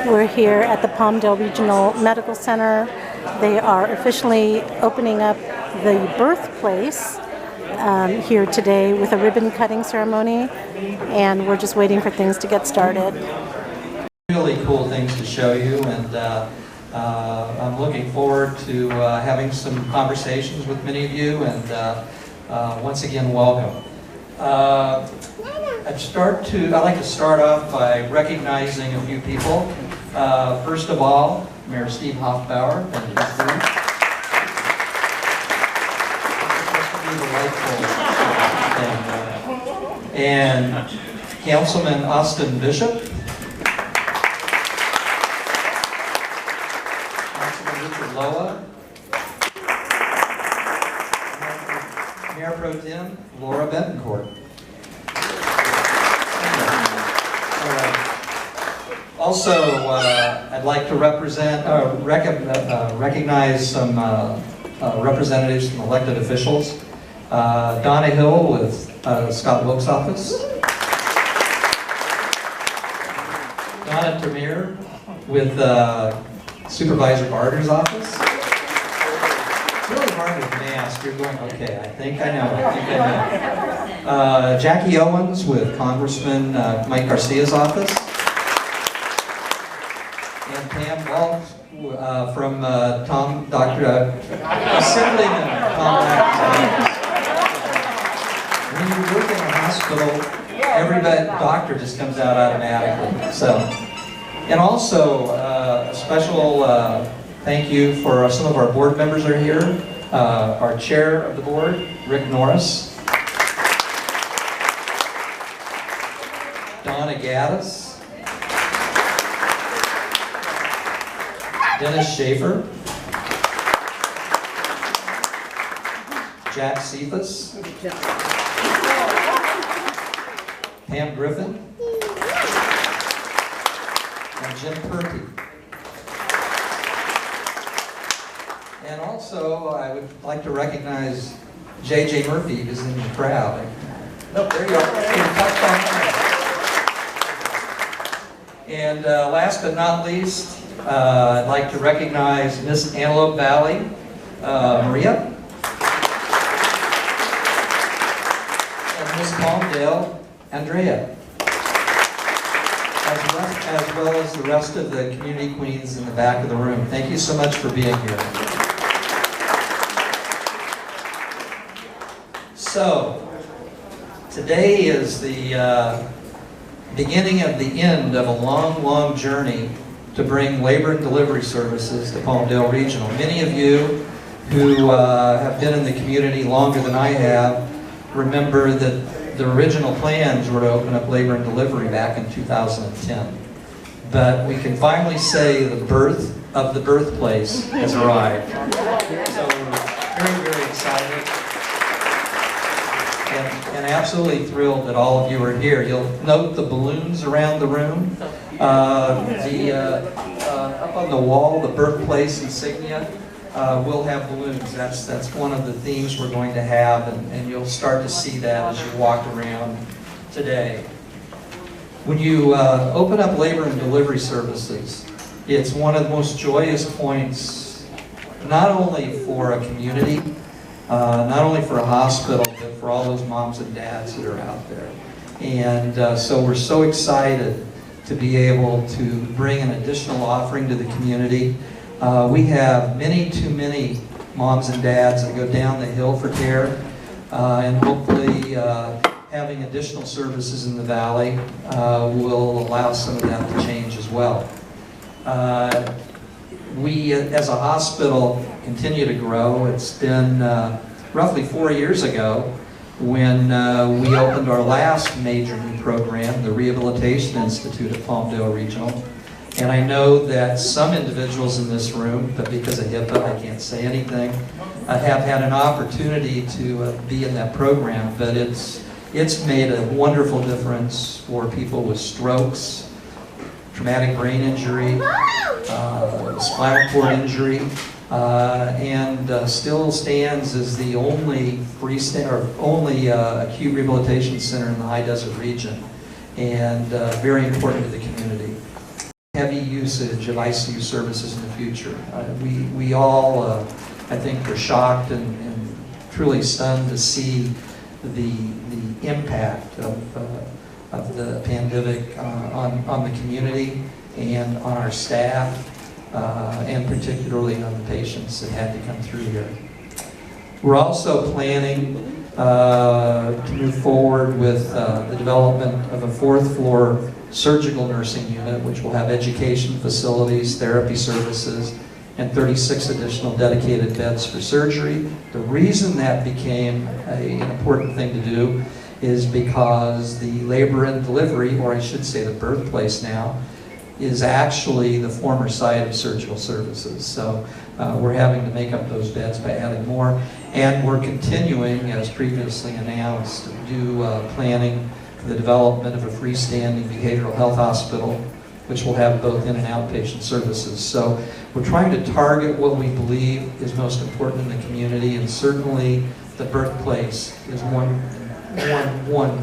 We're here at the Palmdale Regional Medical Center. They are officially opening up the birthplace here today with a ribbon cutting ceremony, and we're just waiting for things to get started. Really cool things to show you, and I'm looking forward to having some conversations with many of you, and once again, welcome. I'd like to start off by recognizing a few people. First of all, Mayor Steve Hoffbauer. Thank you. And Councilman Austin Bishop. Councilman Richard Loa. Mayor Pro Tem Laura Betancourt. Also, I'd like to recognize some representatives from elected officials. Donna Hill with Scott Wilkes' office. Donna Termier with Supervisor Barter's office. It's really hard with mask. You're going, okay, I think I know. Jackie Owens with Congressman Mike Garcia's office. And Pam Walt from Dr. Assemblyman Tom Lack's office. When you work in a hospital, every doctor just comes out automatically. So, and also a special thank you for some of our board members are here. Our chair of the board, Rick Norris. Donna Gaddis. Dennis Schaefer. Jack Cephas. Pam Griffin. And Jim Perky. And also, I would like to recognize J.J. Murphy, who's in the crowd. No, there you are. And last but not least, I'd like to recognize Miss Antelope Valley, Maria. And Miss Palmdale, Andrea. As well as the rest of the community queens in the back of the room. Thank you so much for being here. So, today is the beginning of the end of a long, long journey to bring labor and delivery services to Palmdale Regional. Many of you who have been in the community longer than I have remember that the original plans were to open up labor and delivery back in 2010. But we can finally say the birth of the birthplace has arrived. So we're very, very excited. And absolutely thrilled that all of you are here. You'll note the balloons around the room. Up on the wall, the birthplace insignia will have balloons. That's one of the themes we're going to have, and you'll start to see that as you walk around today. When you open up labor and delivery services, it's one of the most joyous points, not only for a community, not only for a hospital, but for all those moms and dads that are out there. And so we're so excited to be able to bring an additional offering to the community. We have too many moms and dads that go down the hill for care, and hopefully having additional services in the valley will allow some of that to change as well. We, as a hospital, continue to grow. It's been roughly 4 years ago when we opened our last major new program, the Rehabilitation Institute at Palmdale Regional. And I know that some individuals in this room, but because of HIPAA I can't say anything, have had an opportunity to be in that program, but it's made a wonderful difference for people with strokes, traumatic brain injury, spinal cord injury, and still stands as the only acute rehabilitation center in the high desert region, and very important to the community. heavy usage of ICU services in the future. We all, I think, were shocked and truly stunned to see the impact of the pandemic on the community and on our staff, and particularly on the patients that had to come through here. We're also planning to move forward with the development of a 4th floor surgical nursing unit, which will have education facilities, therapy services, and 36 additional dedicated beds for surgery. The reason that became an important thing to do is because the labor and delivery, or I should say the birthplace now, is actually the former site of surgical services. So we're having to make up those beds by adding more. And we're continuing, as previously announced, to do planning for the development of a freestanding behavioral health hospital, which will have both in and outpatient services. So we're trying to target what we believe is most important in the community, and certainly the birthplace is one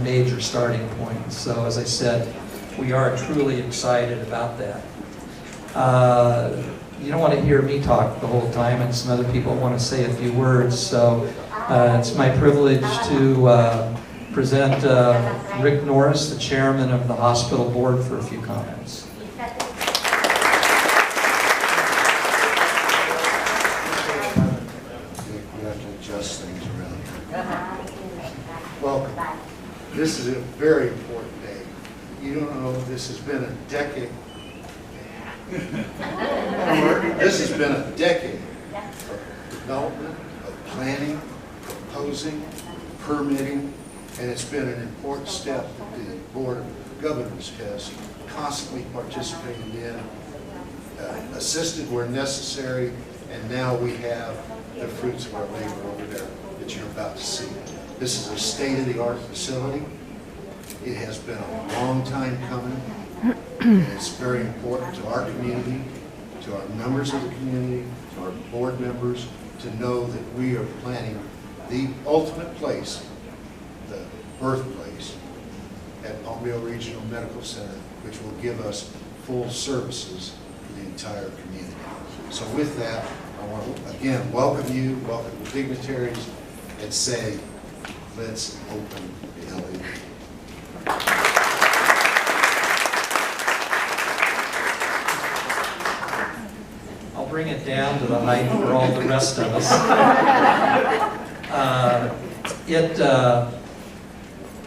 major starting point. So as I said, we are truly excited about that. You don't want to hear me talk the whole time, and some other people want to say a few words. So it's my privilege to present Rick Norris, the chairman of the hospital board, for a few comments. We have to adjust things around here. Welcome. This is a very important day. You don't know, this has been a decade. This has been a decade of development, of planning, proposing, permitting, and it's been an important step that the Board of Governors has constantly participated in, assisted where necessary, and now we have the fruits of our labor over there that you're about to see. This is a state-of-the-art facility. It has been a long time coming. And it's very important to our community, to our members of the community, to our board members, to know that we are planning the ultimate place, the birthplace, at Palmdale Regional Medical Center, which will give us full services for the entire community. So with that, I want to again welcome you, welcome the dignitaries, and say, let's open the LED. I'll bring it down to the height for all the rest of us. It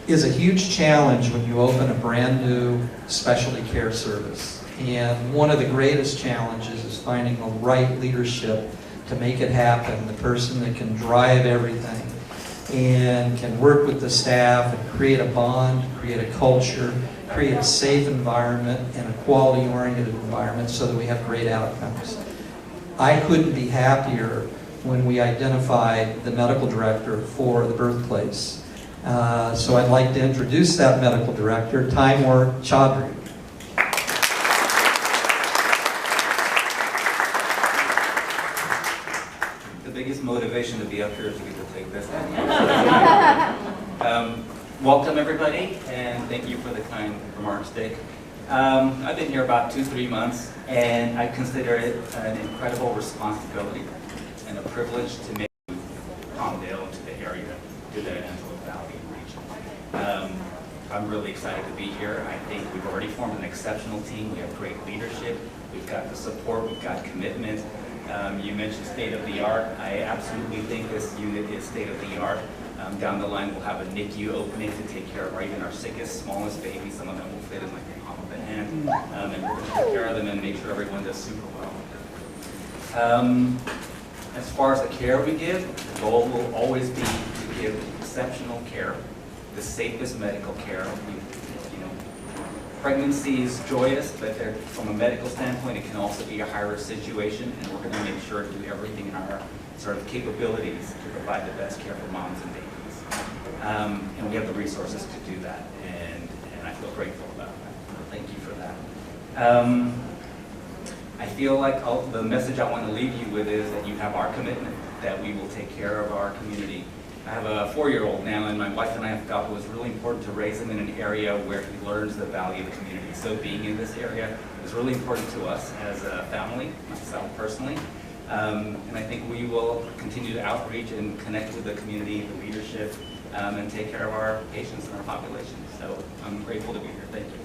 is a huge challenge when you open a brand new specialty care service. And one of the greatest challenges is finding the right leadership to make it happen, the person that can drive everything and can work with the staff and create a bond, create a culture, create a safe environment and a quality-oriented environment so that we have great outcomes. I couldn't be happier when we identified the medical director for the birthplace. So I'd like to introduce that medical director, Taimur Chaudhry. The biggest motivation to be up here is to get to take this. Welcome everybody, and thank you for the kind remarks, Dick. I've been here about 2-3 months, and I consider it an incredible responsibility and a privilege to make Palmdale to the area, to the Antelope Valley region. I'm really excited to be here. I think we've already formed an exceptional team. We have great leadership. We've got the support. We've got commitment. You mentioned state-of-the-art. I absolutely think this unit is state-of-the-art. Down the line, we'll have a NICU opening to take care of even our sickest, smallest babies. Some of them will fit in like the palm of the hand. And we're going to take care of them and make sure everyone does super well. As far as the care we give, the goal will always be to give exceptional care, the safest medical care. Pregnancy is joyous, but from a medical standpoint, it can also be a high-risk situation, and we're going to make sure to do everything in our sort of capabilities to provide the best care for moms and babies. And we have the resources to do that, and I feel grateful about that. So thank you for that. I feel like the message I want to leave you with is that you have our commitment, that we will take care of our community I have a 4-year-old now, and my wife and I felt it was really important to raise him in an area where he learns the value of the community. So being in this area is really important to us as a family, myself personally. And I think we will continue to outreach and connect with the community, the leadership, and take care of our patients and our population. So I'm grateful to be here. Thank you.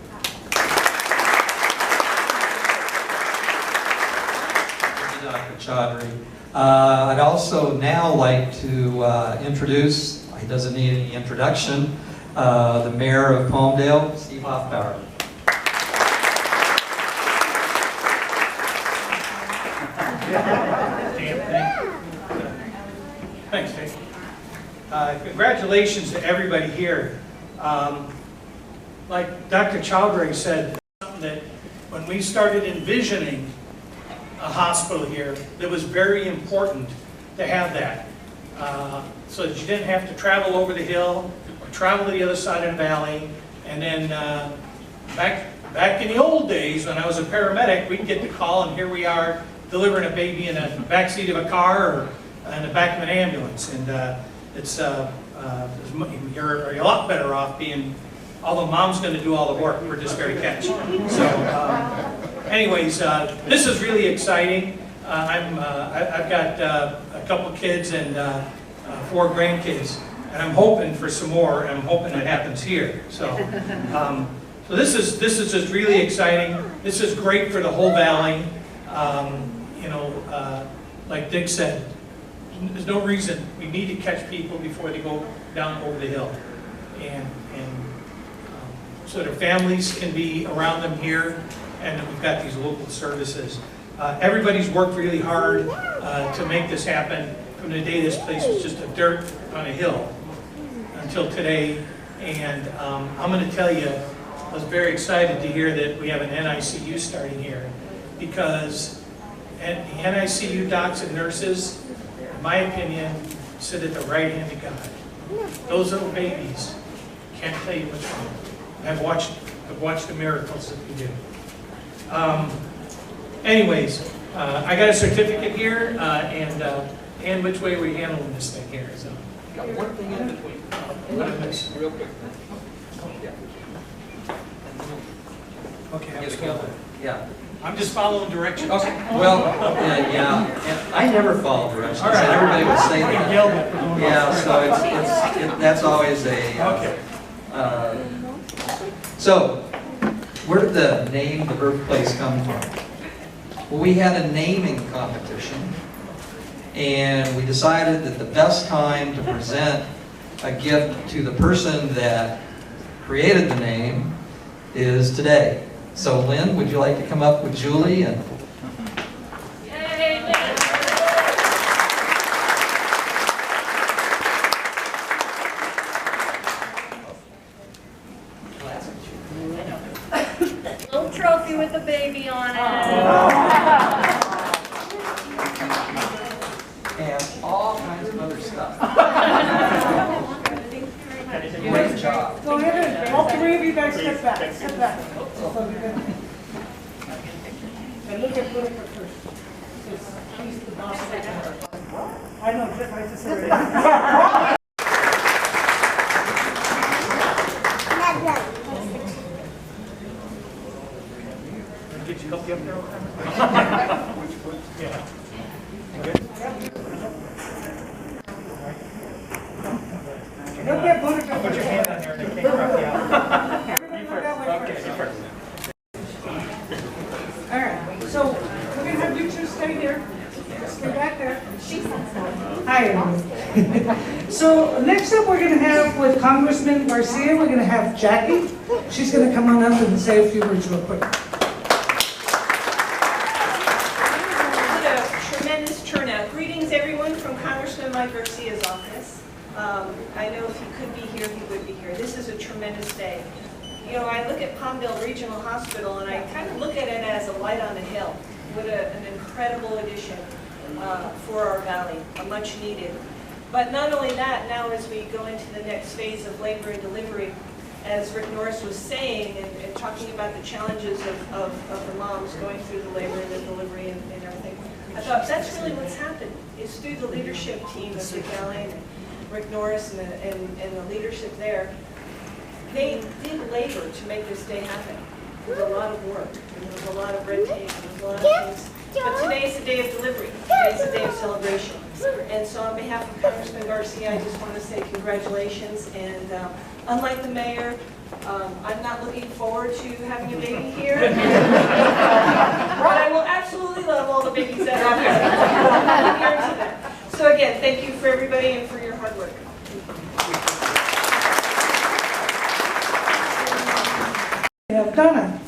Thank you, Dr. Chaudhry. I'd also now like to introduce, he doesn't need any introduction, the Mayor of Palmdale, Steve Hoffbauer. Thanks, Dave. Congratulations to everybody here. Like Dr. Chaudhry said, something that when we started envisioning a hospital here, that was very important to have that. So that you didn't have to travel over the hill or travel to the other side of the valley. And then back in the old days when I was a paramedic, we'd get the call and here we are delivering a baby in the backseat of a car or in the back of an ambulance. And you're a lot better off being, although mom's going to do all the work, we're just there to catch. So anyways, this is really exciting. I've got a couple kids and 4 grandkids, and I'm hoping for some more, and I'm hoping it happens here. So, so this is just really exciting. This is great for the whole valley. You know, like Dick said, there's no reason we need to catch people before they go down over the hill, and so their families can be around them here, and we've got these local services. Everybody's worked really hard to make this happen from the day this place was just a dirt on a hill until today. And I'm going to tell you, I was very excited to hear that we have an NICU starting here, because the NICU docs and nurses, in my opinion, sit at the right hand of God. Those little babies can't tell you what's wrong. I've watched the miracles that we do. Anyways, I got a certificate here, and which way are we handling this thing here? So, Got one thing in between. Real quick. okay, Yeah. I'm just following directions. Okay. Well, yeah. And I never follow directions. All right. Everybody would say that. Yeah. So that's always a. Okay. So, where did the name the birthplace come from? Well, we had a naming competition, and we decided that the best time to present a gift to the person that created the name is today. So, Lynn, would you like to come up with Julie and? Little trophy with a baby on it. And all kinds of other stuff. Great job. Go ahead, all 3 of you guys step back, step back. And look at Buttercup first. He's the boss of the town. I know, just like to say it. Get you help you up there? Yeah. Don't get Buttercup. Put your hand on there and they can't drop you out. Okay, you first. All right, so we're gonna have you two stay here. Stay back there. Hi. So next up, we're gonna have with Congressman Garcia, we're gonna have Jackie. She's gonna come on up and say a few words real quick. What a tremendous turnout. Greetings, everyone, from Congressman Mike Garcia's office. I know if he could be here, he would be here. This is a tremendous day. You know, I look at Palmdale Regional Hospital and I kind of look at it as a light on the hill. What an incredible addition for our valley, a much needed. But not only that, now as we go into the next phase of labor and delivery, as Rick Norris was saying and talking about the challenges of the moms going through the labor and the delivery and everything, I thought that's really what's happened, is through the leadership team of the valley. Rick Norris and the leadership there, they did labor to make this day happen. There was a lot of work, and there was a lot of red tape, and there was a lot of things. But today is a day of delivery. Today is a day of celebration. And so on behalf of Congressman Garcia, I just want to say congratulations. And unlike the mayor, I'm not looking forward to having a baby here. But I will absolutely love all the babies that are here. So again, thank you for everybody and for your hard work. We have Donna.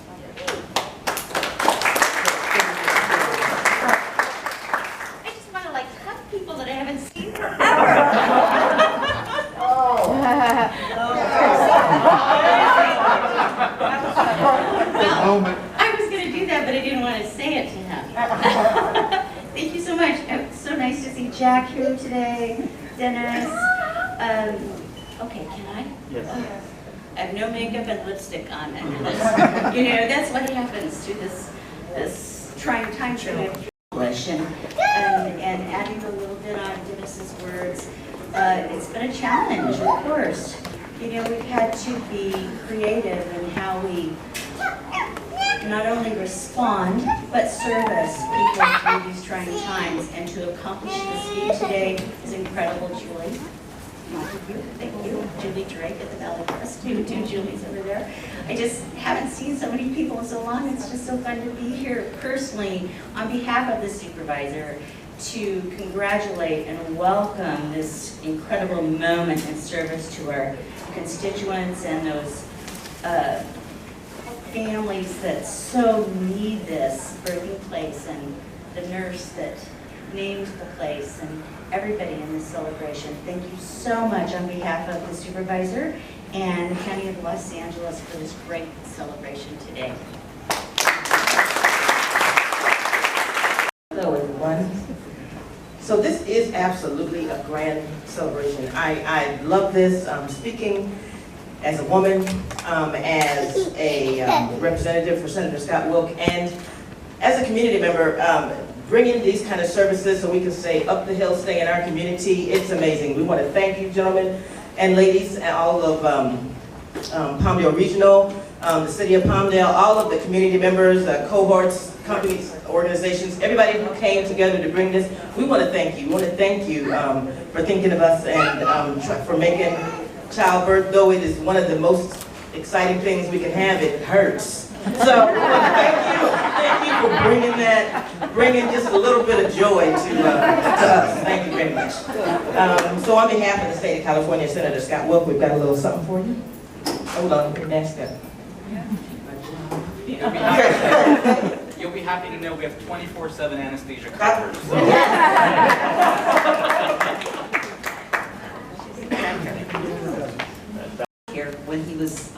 I just want to like hug people that I haven't seen forever. Well, I was going to do that, but I didn't want to say it to him. Thank you so much. It's so nice to see Jack here today, Dennis. Okay, can I? Yes. I have no makeup and lipstick on under this. You know, that's what happens to this trying time for me. And adding a little bit on Dennis's words, it's been a challenge, of course. You know, we've had to be creative in how we not only respond, but service people through these trying times. And to accomplish this feat today is incredible, Julie. Thank you. Julie Drake at the Valley Crest, two Julies over there. I just haven't seen so many people in so long. It's just so fun to be here personally on behalf of the supervisor to congratulate and welcome this incredible moment in service to our constituents and those families that so need this birthing place, and the nurse that named the place, and everybody in this celebration. Thank you so much on behalf of the supervisor and the County of Los Angeles for this great celebration today. Hello, everyone. So this is absolutely a grand celebration. I love this. Speaking as a woman, as a representative for Senator Scott Wilk, and as a community member, bringing these kind of services so we can stay up the hill, stay in our community. It's amazing. We want to thank you, gentlemen and ladies, and all of Palmdale Regional, the City of Palmdale, all of the community members, cohorts, companies, organizations, everybody who came together to bring this. We want to thank you. We want to thank you for thinking of us and for making childbirth, though it is one of the most exciting things we can have, it hurts. So thank you for bringing just a little bit of joy to us. Thank you very much. So on behalf of the state of California, Senator Scott Wilk, we've got a little something for you. Hold on, we're next up. You'll be happy to know we have 24/7 anesthesia coverage. So. Here when he was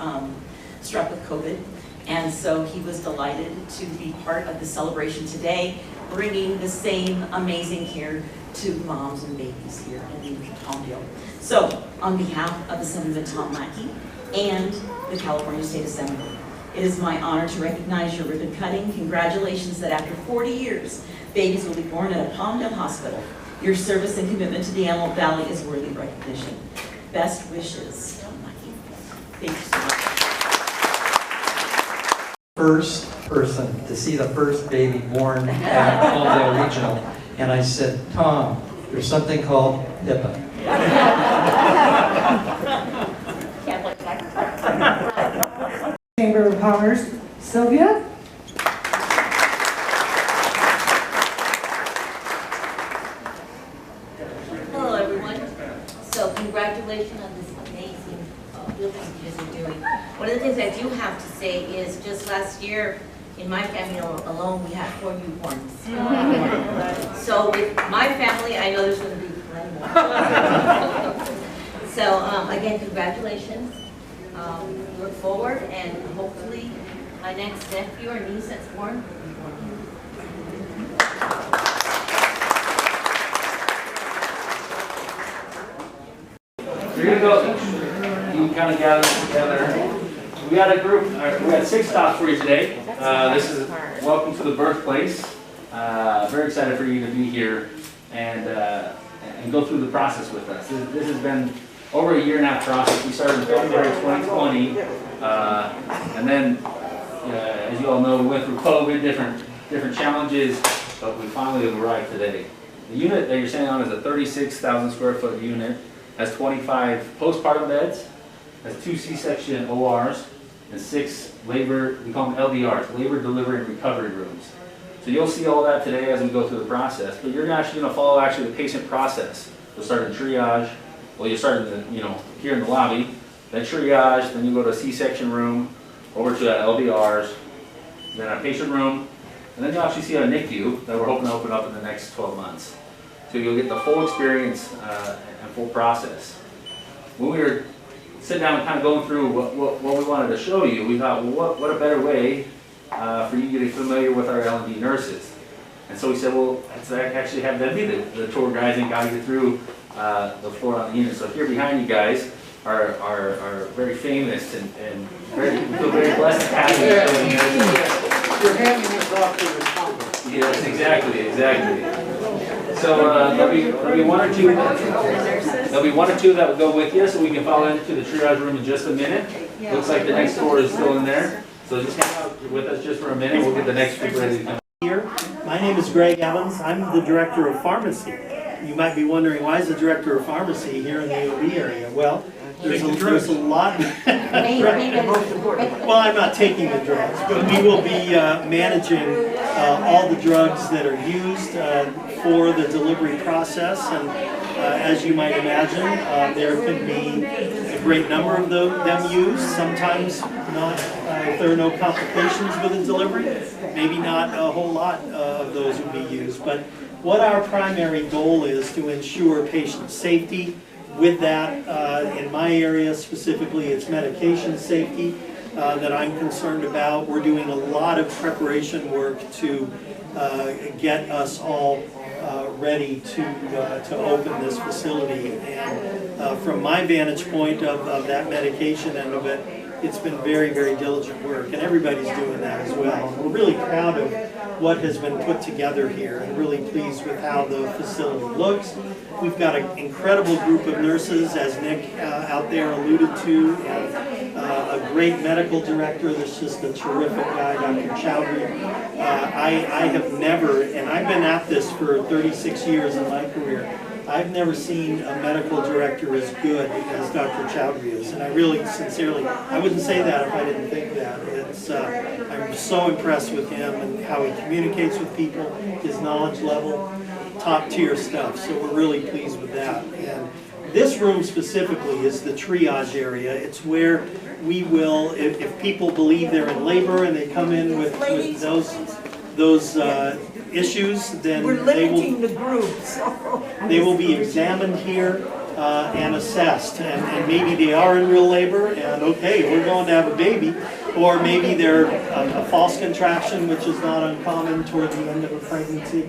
struck with COVID, and so he was delighted to be part of the celebration today, bringing the same amazing care to moms and babies here in Palmdale. So on behalf of Assemblyman Tom Mackey and the California State Assembly, it is my honor to recognize your ribbon cutting. Congratulations that after 40 years, babies will be born at a Palmdale hospital. Your service and commitment to the Antelope Valley is worthy of recognition. Best wishes, Tom Mackey. Thank you so much. First person to see the first baby born at Palmdale Regional. And I said, Tom, there's something called HIPAA. Chamber of Commerce, Sylvia. Hello, everyone. So congratulations on this amazing building you guys are doing. One of the things I do have to say is just last year, in my family alone, we had 4 newborns. So with my family, I know there's going to be plenty more. So again, congratulations. Look forward, and hopefully my next nephew or niece that's born will be born We're going to go, you kind of gather together. We got a group, we got 6 stops for you today. This is welcome to the birthplace. Very excited for you to be here and and go through the process with us. This has been over a year and a half process. We started in February 2020, and then, as you all know, we went through COVID, different challenges, but we finally have arrived today. The unit that you're standing on is a 36,000 square foot unit, has 25 postpartum beds, has 2 C-section ORs, and 6 labor, we call them LDRs, labor delivery and recovery rooms. So you'll see all that today as we go through the process, but you're actually going to follow the patient process. You'll start in triage, well you start in the, here in the lobby, then triage, then you go to a C-section room, over to LDRs, then a patient room, and then you'll actually see a NICU that we're hoping to open up in the next 12 months. So you'll get the full experience and full process. When we were sitting down and kind of going through what we wanted to show you, we thought, well, what a better way for you to get familiar with our L&D nurses. And so we said, well, let's actually have them be the tour guides and guide you through the floor on the unit. So here behind you guys are very famous and we feel very blessed to have you. You're handing this off to the Congress. Yes, exactly. So there'll be one or two that will go with you, so we can follow into the triage room in just a minute. Looks like the next tour is still in there. So just hang out with us just for a minute. We'll get the next group ready to come. Here, my name is Greg Evans. I'm the director of pharmacy. You might be wondering, why is the director of pharmacy here in the OB area? Well, there's a lot. Well, I'm not taking the drugs, but we will be managing all the drugs that are used for the delivery process. And as you might imagine, there can be a great number of them used. Sometimes not, if there are no complications with the delivery, maybe not a whole lot of those would be used. But what our primary goal is to ensure patient safety. With that, in my area specifically, it's medication safety that I'm concerned about. We're doing a lot of preparation work to get us all ready to open this facility. And from my vantage point of that medication end of it, it's been very, very diligent work, and everybody's doing that as well. We're really proud of what has been put together here and really pleased with how the facility looks. We've got an incredible group of nurses, as Nick out there alluded to, and a great medical director that's just a terrific guy, Dr. Chowdhury. I have never, and I've been at this for 36 years in my career, I've never seen a medical director as good as Dr. Chowdhury is, and I really sincerely, I wouldn't say that if I didn't think that. It's, I'm so impressed with him and how he communicates with people, his knowledge level, top tier stuff, so we're really pleased with that. And this room specifically is the triage area. It's where we will, if people believe they're in labor and they come in with those issues, then we're limiting the groups. They will be examined here and assessed, and maybe they are in real labor, and okay, we're going to have a baby, or maybe they're a false contraction, which is not uncommon toward the end of a pregnancy,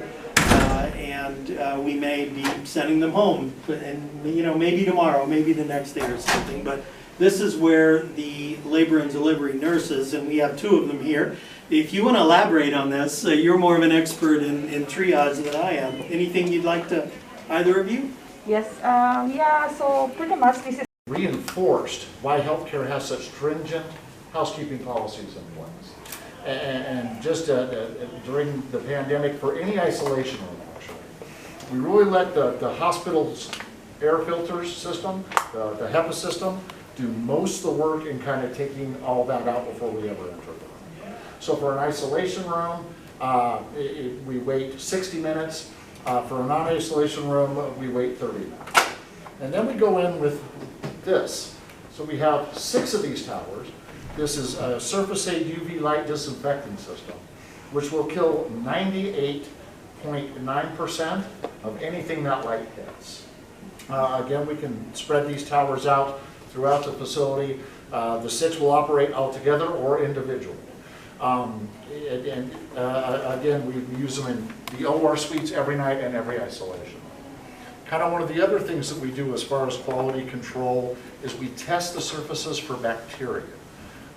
and we may be sending them home, and maybe tomorrow, maybe the next day or something. But this is where the labor and delivery nurses, and we have 2 of them here. If you want to elaborate on this, you're more of an expert in triage than I am. Anything you'd like to, either of you? Yes, yeah, so pretty much this is reinforced why healthcare has such stringent housekeeping policies in place. And just during the pandemic, for any isolation room, actually, we really let the hospital's air filters system, the HEPA system, do most of the work in kind of taking all that out before we ever enter the room. So for an isolation room, we wait 60 minutes. For a non-isolation room, we wait 30 minutes. And then we go in with this. So we have 6 of these towers. This is a surface aid UV light disinfecting system, which will kill 98.9% of anything that light hits. Again, we can spread these towers out throughout the facility. The 6 will operate all together or individually. Again, we use them in the OR suites every night and every isolation. Kind of one of the other things that we do as far as quality control is we test the surfaces for bacteria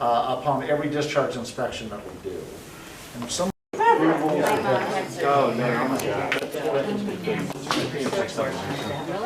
upon every discharge inspection that we do. And some course.